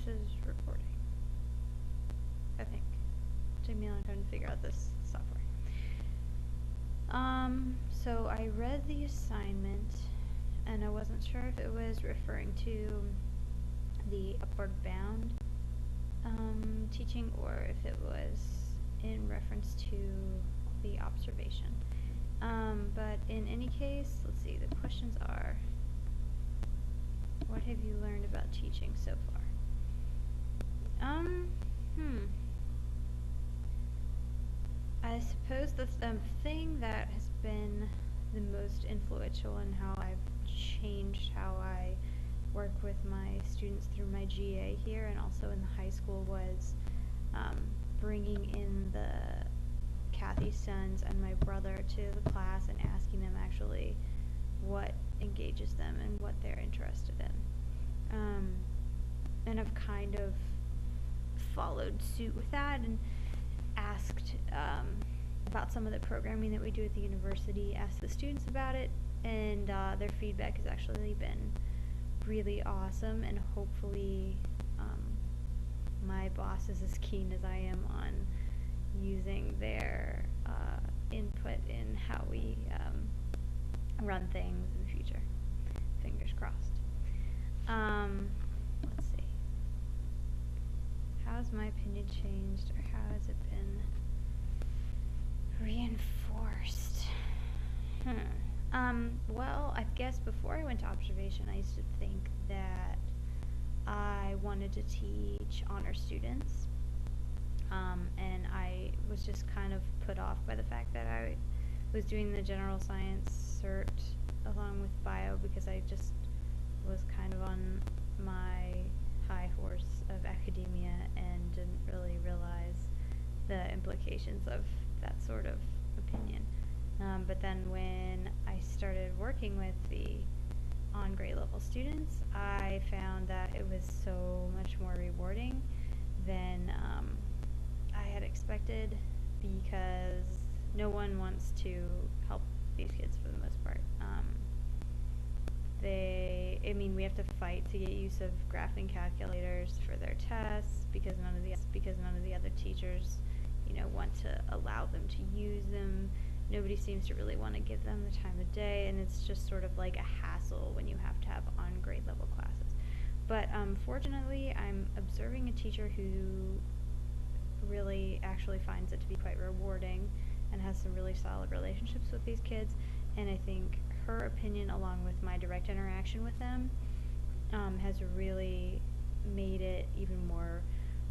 is recording. I think. Jamie and I are trying to figure out this software. So I read the assignment, and I wasn't sure if it was referring to the upward bound teaching, or if it was in reference to the observation. But in any case, let's see, the questions are, what have you learned about teaching so far? I suppose the thing that has been the most influential in how I've changed how I work with my students through my GA here and also in the high school was bringing in the Kathy's sons and my brother to the class and asking them actually what engages them and what they're interested in. And I've kind of followed suit with that and asked about some of the programming that we do at the university, asked the students about it, and their feedback has actually been really awesome, and hopefully my boss is as keen as I am on using their input in how we run things in the future. Fingers crossed. Let's see. How has my opinion changed, or how has it been reinforced? Well, I guess before I went to observation, I used to think that I wanted to teach honor students, and I was just kind of put off by the fact that I was doing the general science cert along with bio, because I just was kind of on my high horse of academia and didn't really realize the implications of that sort of opinion. But then when I started working with the on-grade level students, I found that it was so much more rewarding than I had expected, because no one wants to help these kids for the most part. We have to fight to get use of graphing calculators for their tests, because none of the other teachers, want to allow them to use them. Nobody seems to really want to give them the time of day, and it's just sort of like a hassle when you have to have on-grade level classes. But fortunately, I'm observing a teacher who really actually finds it to be quite rewarding and has some really solid relationships with these kids, and I think her opinion, along with my direct interaction with them, has really made it even more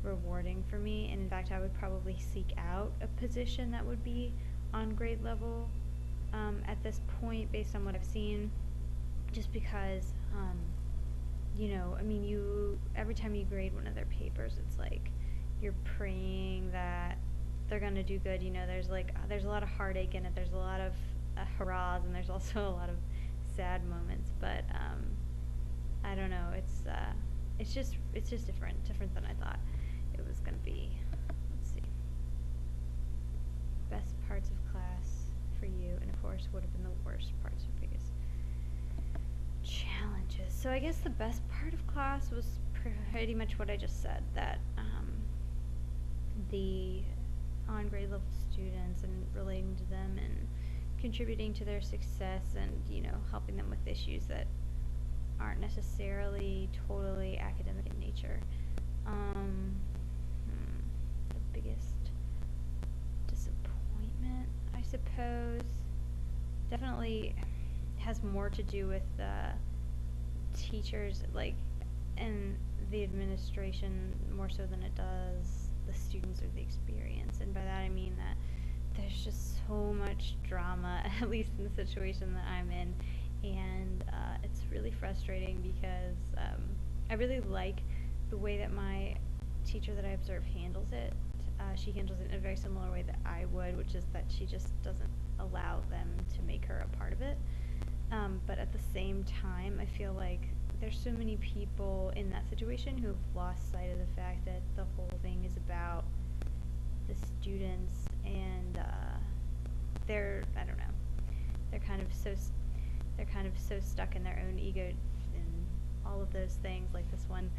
rewarding for me. And in fact, I would probably seek out a position that would be on grade level at this point, based on what I've seen, just because every time you grade one of their papers, it's like you're praying that they're gonna do good. There's a lot of heartache in it, there's a lot of hurrahs, and there's also a lot of sad moments, but I don't know, it's just different than I thought it was gonna be. Let's see. Best parts of class for you, and of course what have been the worst parts or biggest challenges. So I guess the best part of class was pretty much what I just said, that the on-grade level students and relating to them and contributing to their success, and helping them with issues that aren't necessarily totally academic in nature. The biggest disappointment, I suppose, definitely has more to do with teachers, and the administration, more so than it does the students or the experience. And by that I mean that there's just so much drama, at least in the situation that I'm in, and it's really frustrating, because I really like the way that my teacher that I observe handles it. She handles it in a very similar way that I would, which is that she just doesn't allow them to make her a part of it. But at the same time, I feel like there's so many people in that situation who have lost sight of the fact that the whole thing is about the students, and they're kind of so stuck in their own ego and all of those things. Like this one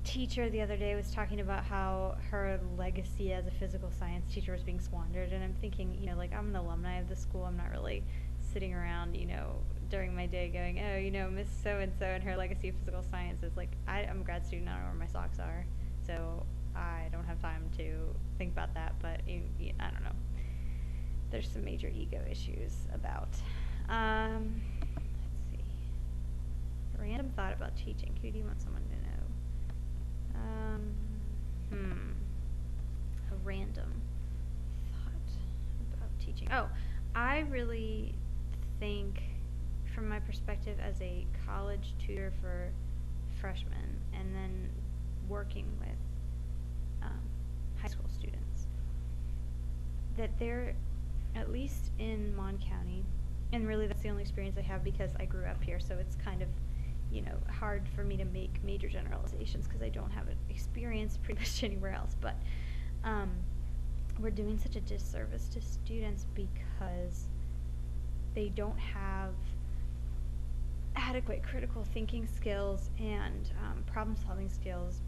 teacher the other day was talking about how her legacy as a physical science teacher was being squandered, and I'm thinking, like, I'm an alumni of the school. I'm not really sitting around, during my day going, oh, Miss So and So and her legacy of physical science is like, I'm a grad student. I don't know where my socks are, so I don't have time to think about that. But I don't know. There's some major ego issues about. Let's see. A random thought about teaching. Who do you want someone to know? A random thought about teaching. Oh, I really think, from my perspective as a college tutor for freshmen and then working with high school students, that they're, at least in Mon County, and really that's the only experience I have because I grew up here, so it's kind of hard for me to make major generalizations because I don't have an experience pretty much anywhere else. But we're doing such a disservice to students because they don't have adequate critical thinking skills and problem solving skills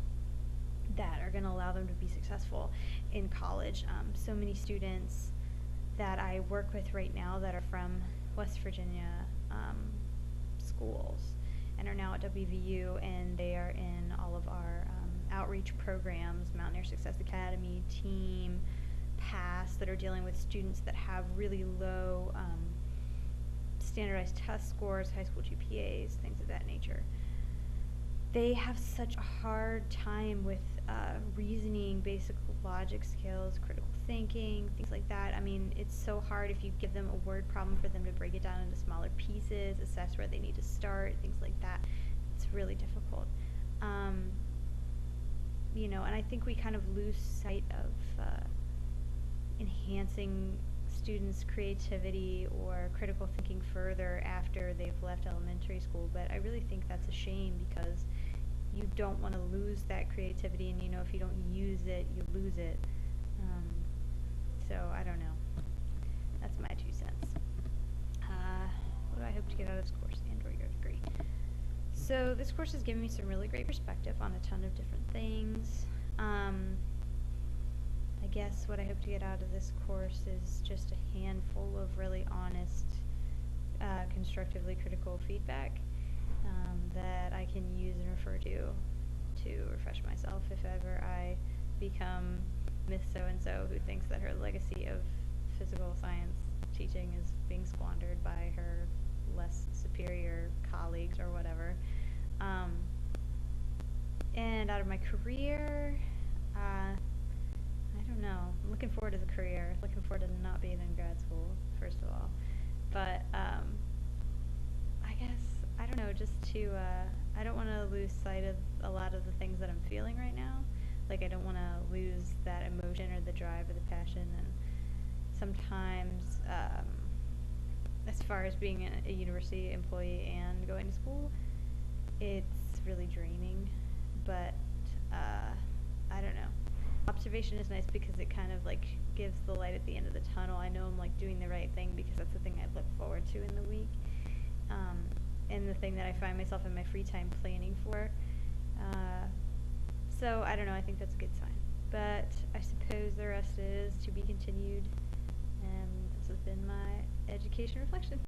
that are going to allow them to be successful in college. So many students that I work with right now that are from West Virginia schools and are now at WVU, and they are in all of our outreach programs, Mountaineer Success Academy, Team, PASS, that are dealing with students that have really low standardized test scores, high school GPAs, things of that nature. They have such a hard time with reasoning, basic logic skills, critical thinking, things like that. I mean, it's so hard if you give them a word problem for them to break it down into smaller pieces, assess where they need to start, things like that. It's really difficult. And I think we kind of lose sight of enhancing students' creativity or critical thinking further after they've left elementary school, but I really think that's a shame because you don't want to lose that creativity, and if you don't use it, you lose it. So I don't know. That's my 2 cents. What do I hope to get out of this course and/or your degree? So this course has given me some really great perspective on a ton of different things. I guess what I hope to get out of this course is just a handful of really honest, constructively critical feedback that I can use and refer to refresh myself if ever I become Miss So-and-so who thinks that her legacy of physical science teaching is being squandered by her less superior colleagues or whatever. And out of my career, I don't know. I'm looking forward to the career. Looking forward to not being in grad school, first of all. But I guess, I don't know, just to, I don't want to lose sight of a lot of the things that I'm feeling right now. Like, I don't want to lose that emotion or the drive or the passion. And sometimes, as far as being a university employee and going to school, it's really draining. But I don't know. Observation is nice because it kind of like gives the light at the end of the tunnel. I know I'm like doing the right thing because that's the thing I look forward to in the week, and the thing that I find myself in my free time planning for. So I don't know, I think that's a good sign. But I suppose the rest is to be continued, and this has been my education reflection.